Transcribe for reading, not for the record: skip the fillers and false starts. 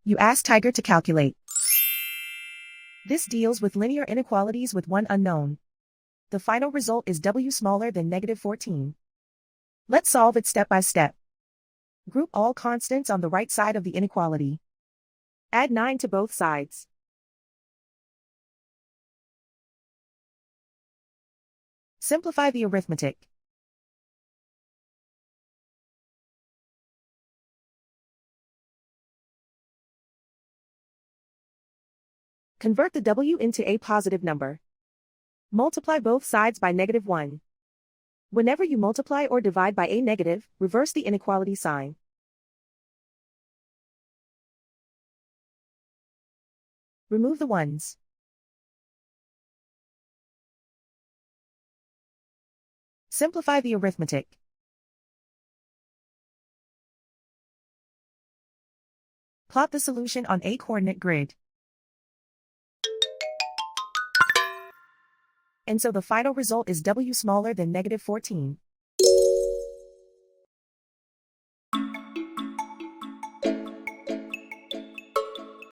You ask Tiger to calculate. This deals with linear inequalities with one unknown. The final result is w smaller than -14. Let's solve it step by step. Group all constants on the right side of the inequality. Add 9 to both sides. Simplify the arithmetic. Convert the w into a positive number. Multiply both sides by -1. Whenever you multiply or divide by a negative, reverse the inequality sign. Remove the ones. Simplify the arithmetic. Plot the solution on a coordinate grid. And so the final result is w smaller than -14.